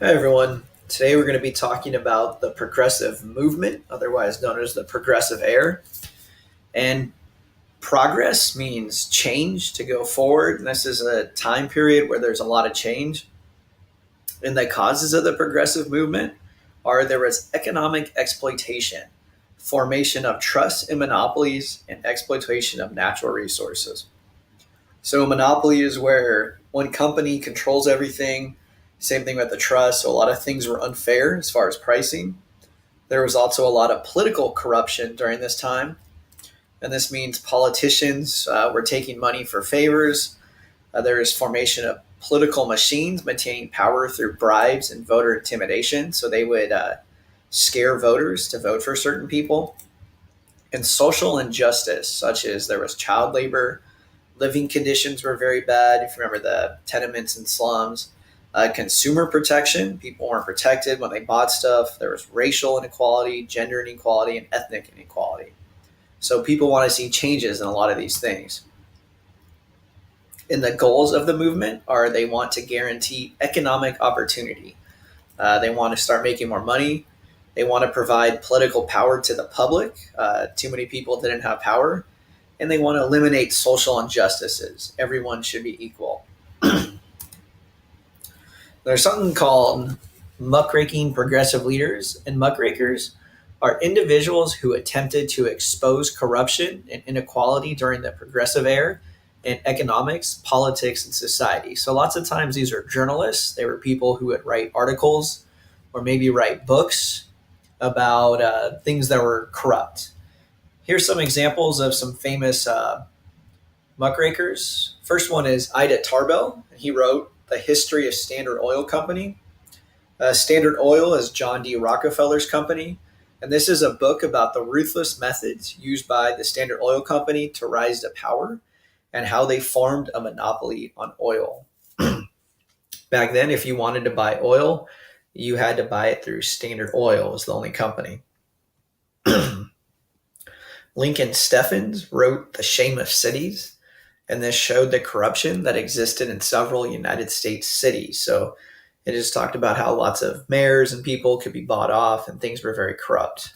Hi, everyone. Today we're going to be talking about the progressive movement, otherwise known as the progressive era. And progress means change to go forward. And this is a time period where there's a lot of change. And the causes of the progressive movement are there was economic exploitation, formation of trusts and monopolies, and exploitation of natural resources. So a monopoly is where one company controls everything. Same thing with the trust. So a lot of things were unfair as far as pricing. There was also a lot of political corruption during this time. And this means politicians were taking money for favors. There is formation of political machines maintaining power through bribes and voter intimidation. So they would scare voters to vote for certain people. And social injustice, such as there was child labor, living conditions were very bad. If you remember the tenements and slums, consumer protection, people weren't protected when they bought stuff. There was racial inequality, gender inequality, and ethnic inequality. So people want to see changes in a lot of these things. And the goals of the movement are they want to guarantee economic opportunity. They want to start making more money. They want to provide political power to the public. Too many people didn't have power, and they want to eliminate social injustices. Everyone should be equal. There's something called muckraking progressive leaders, and muckrakers are individuals who attempted to expose corruption and inequality during the progressive era in economics, politics, and society. So lots of times these are journalists. They were people who would write articles or maybe write books about things that were corrupt. Here's some examples of some famous muckrakers. First one is Ida Tarbell. He wrote The History of Standard Oil Company. Standard Oil is John D. Rockefeller's company, and this is a book about the ruthless methods used by the Standard Oil Company to rise to power and how they formed a monopoly on oil. Back then, if you wanted to buy oil, you had to buy it through Standard Oil, was the only company. Lincoln Steffens wrote The Shame of Cities, and this showed the corruption that existed in several United States cities. So it just talked about how lots of mayors and people could be bought off and things were very corrupt.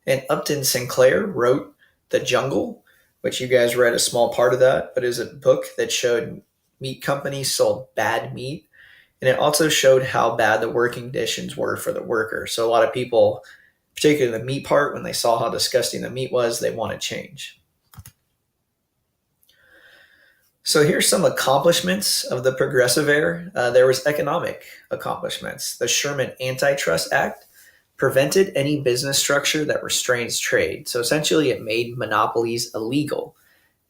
And Upton Sinclair wrote The Jungle, which you guys read a small part of that, but it was a book that showed meat companies sold bad meat. And it also showed how bad the working conditions were for the worker. So a lot of people, particularly the meat part, when they saw how disgusting the meat was, they want to change. So here's some accomplishments of the progressive era. There was economic accomplishments. The Sherman Antitrust Act prevented any business structure that restrains trade. So essentially, it made monopolies illegal.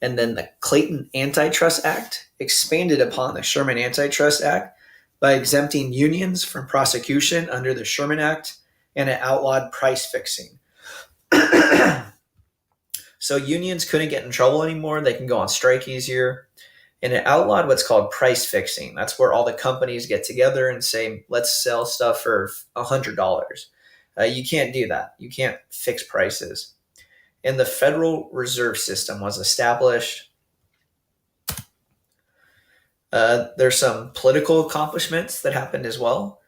And then the Clayton Antitrust Act expanded upon the Sherman Antitrust Act by exempting unions from prosecution under the Sherman Act, and it outlawed price fixing. So unions couldn't get in trouble anymore. They can go on strike easier. And it outlawed what's called price fixing. That's where all the companies get together and say, let's sell stuff for $100. You can't do that. You can't fix prices. And the Federal Reserve System was established. There's some political accomplishments that happened as well.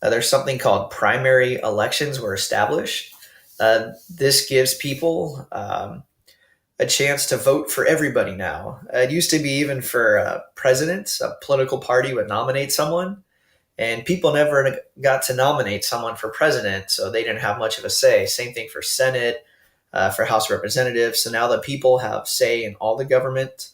There's something called primary elections were established. This gives people a chance to vote for everybody now. It used to be even for presidents, a political party would nominate someone, and people never got to nominate someone for president, so they didn't have much of a say. Same thing for Senate, for House of Representatives. So now the people have say in all the government.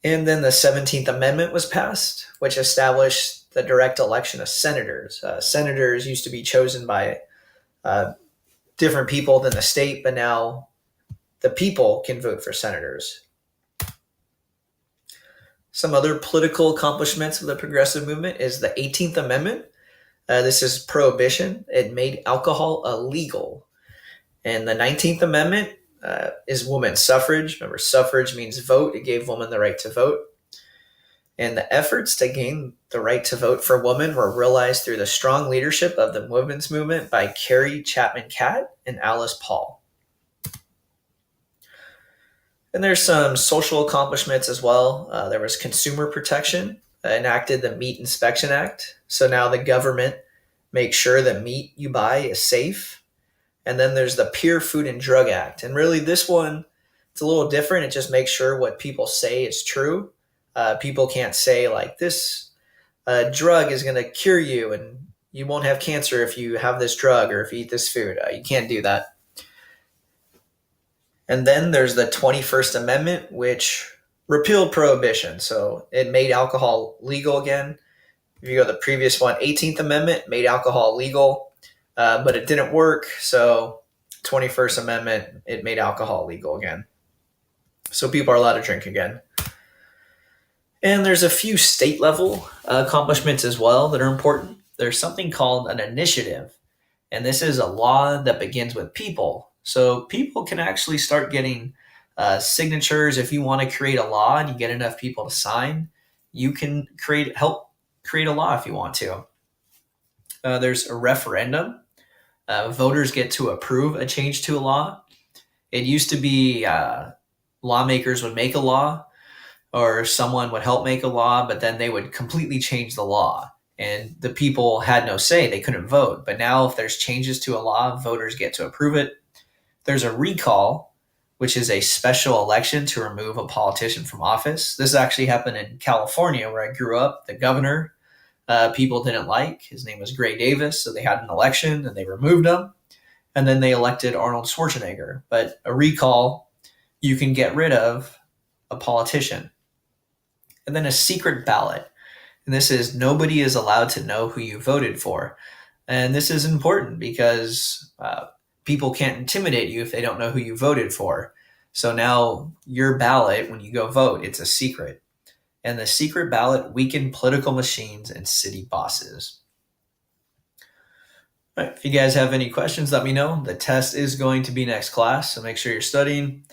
And then the 17th Amendment was passed, which established the direct election of senators. Senators used to be chosen by different people than the state, but now the people can vote for senators. Some other political accomplishments of the progressive movement is the 18th Amendment. This is prohibition. It made alcohol illegal. And the 19th Amendment is women's suffrage. Remember, suffrage means vote. It gave women the right to vote. And the efforts to gain the right to vote for women were realized through the strong leadership of the women's movement by Carrie Chapman Catt and Alice Paul. And there's some social accomplishments as well. There was consumer protection. enacted the Meat Inspection Act. So now the government makes sure that meat you buy is safe. And then there's the Pure Food and Drug Act. And really, this one, it's a little different. It just makes sure what people say is true. People can't say, like, this drug is going to cure you and you won't have cancer if you have this drug or if you eat this food. You can't do that. And then there's the 21st Amendment, which repealed prohibition. So it made alcohol legal again. If you go to the previous one, 18th Amendment made alcohol legal, but it didn't work. So 21st Amendment, it made alcohol legal again. So people are allowed to drink again. And there's a few state level accomplishments as well that are important. There's something called an initiative, and this is a law that begins with people. So people can actually start getting signatures. If you want to create a law and you get enough people to sign, you can help create a law if you want to. There's a referendum. Voters get to approve a change to a law. It used to be lawmakers would make a law or someone would help make a law, but then they would completely change the law. And the people had no say. They couldn't vote. But now if there's changes to a law, voters get to approve it. There's a recall, which is a special election to remove a politician from office. This actually happened in California, where I grew up. The governor, people didn't like. His name was Gray Davis, so they had an election and they removed him. And then they elected Arnold Schwarzenegger. But a recall, you can get rid of a politician. And then a secret ballot. And this is nobody is allowed to know who you voted for. And this is important because people can't intimidate you if they don't know who you voted for. So now your ballot, when you go vote, it's a secret. And the secret ballot weakened political machines and city bosses. All right, if you guys have any questions, let me know. The test is going to be next class, so make sure you're studying.